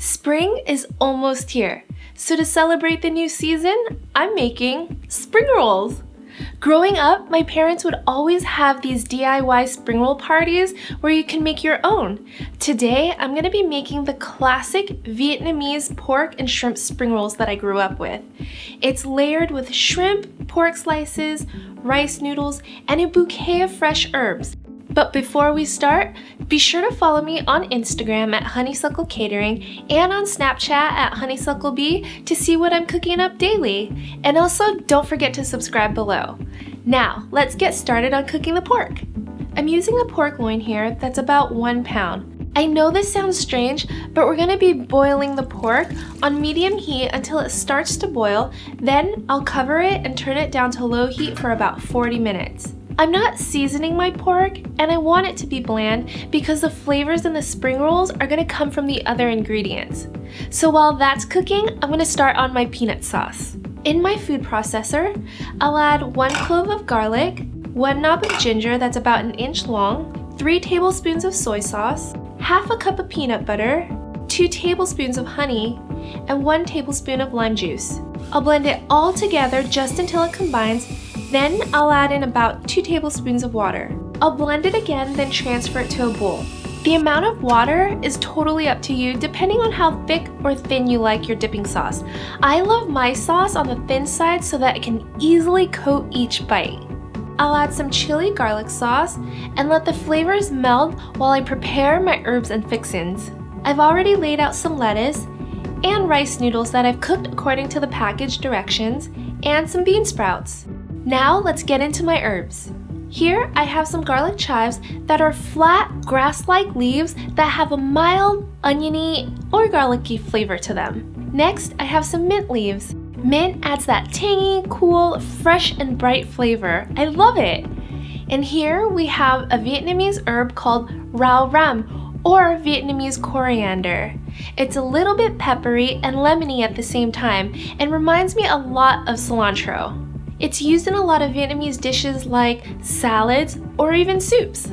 Spring is almost here, so to celebrate the new season, I'm making spring rolls. Growing up, my parents would always have these DIY spring roll parties where you can make your own. Today, I'm going to be making the classic Vietnamese pork and shrimp spring rolls that I grew up with. It's layered with shrimp, pork slices, rice noodles, and a bouquet of fresh herbs. But before we start, be sure to follow me on Instagram at Honeysuckle Catering and on Snapchat at HoneysuckleB to see what I'm cooking up daily. And also, don't forget to subscribe below. Now, let's get started on cooking the pork. I'm using a pork loin here that's about 1 pound. I know this sounds strange, but we're gonna be boiling the pork on medium heat until it starts to boil. Then I'll cover it and turn it down to low heat for about 40 minutes. I'm not seasoning my pork, and I want it to be bland because the flavors in the spring rolls are going to come from the other ingredients. So while that's cooking, I'm going to start on my peanut sauce. In my food processor, I'll add 1 clove of garlic, 1 knob of ginger that's about 1 inch long, 3 tablespoons of soy sauce, half a cup of peanut butter, 2 tablespoons of honey, and 1 tablespoon of lime juice. I'll blend it all together just until it combines. Then I'll add in about 2 tablespoons of water. I'll blend it again, then transfer it to a bowl. The amount of water is totally up to you depending on how thick or thin you like your dipping sauce. I love my sauce on the thin side so that it can easily coat each bite. I'll add some chili garlic sauce and let the flavors meld while I prepare my herbs and fixins. I've already laid out some lettuce and rice noodles that I've cooked according to the package directions and some bean sprouts. Now let's get into my herbs. Here I have some garlic chives that are flat grass-like leaves that have a mild oniony or garlicky flavor to them. Next I have some mint leaves. Mint adds that tangy, cool, fresh and bright flavor. I love it! And here we have a Vietnamese herb called Rau Ram or Vietnamese Coriander. It's a little bit peppery and lemony at the same time and reminds me a lot of cilantro. It's used in a lot of Vietnamese dishes like salads or even soups.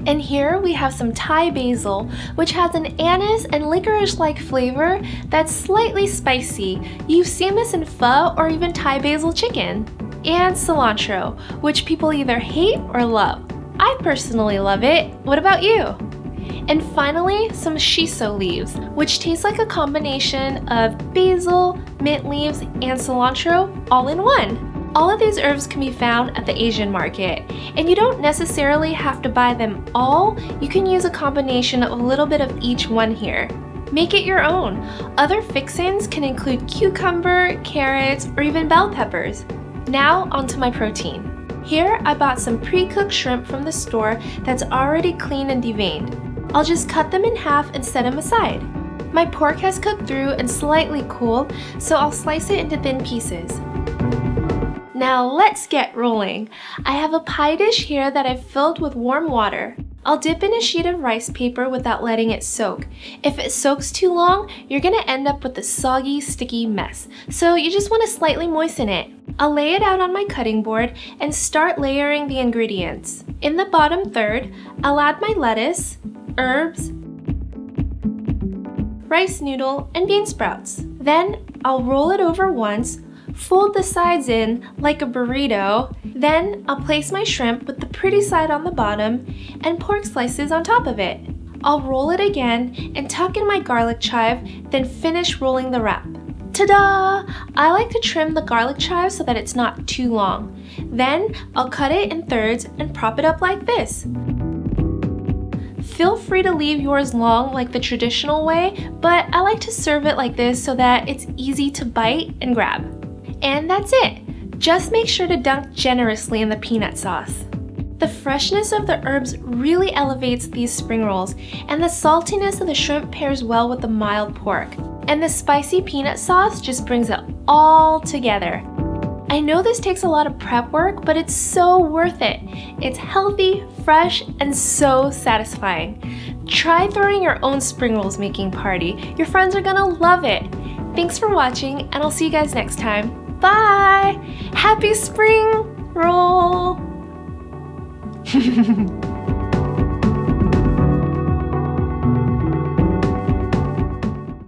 And here we have some Thai basil, which has an anise and licorice-like flavor that's slightly spicy. You've seen this in pho or even Thai basil chicken. And cilantro, which people either hate or love. I personally love it. What about you? And finally, some Shiso leaves, which taste like a combination of basil, mint leaves, and cilantro all in one. All of these herbs can be found at the Asian market, and you don't necessarily have to buy them all. You can use a combination of a little bit of each one here. Make it your own. Other fixins can include cucumber, carrots, or even bell peppers. Now onto my protein. Here I bought some pre-cooked shrimp from the store that's already clean and deveined. I'll just cut them in half and set them aside. My pork has cooked through and slightly cooled, so I'll slice it into thin pieces. Now let's get rolling. I have a pie dish here that I've filled with warm water. I'll dip in a sheet of rice paper without letting it soak. If it soaks too long, you're gonna end up with a soggy, sticky mess. So you just wanna slightly moisten it. I'll lay it out on my cutting board and start layering the ingredients. In the bottom third, I'll add my lettuce, herbs, rice noodle, and bean sprouts. Then I'll roll it over once, fold the sides in like a burrito. Then I'll place my shrimp with the pretty side on the bottom and pork slices on top of it. I'll roll it again and tuck in my garlic chive, then finish rolling the wrap. Ta-da! I like to trim the garlic chive so that it's not too long. Then I'll cut it in thirds and prop it up like this. Feel free to leave yours long like the traditional way, but I like to serve it like this so that it's easy to bite and grab. And that's it! Just make sure to dunk generously in the peanut sauce. The freshness of the herbs really elevates these spring rolls, and the saltiness of the shrimp pairs well with the mild pork. And the spicy peanut sauce just brings it all together. I know this takes a lot of prep work, but it's so worth it. It's healthy, fresh, and so satisfying. Try throwing your own spring rolls making party. Your friends are gonna love it. Thanks for watching, and I'll see you guys next time. Bye! Happy spring roll!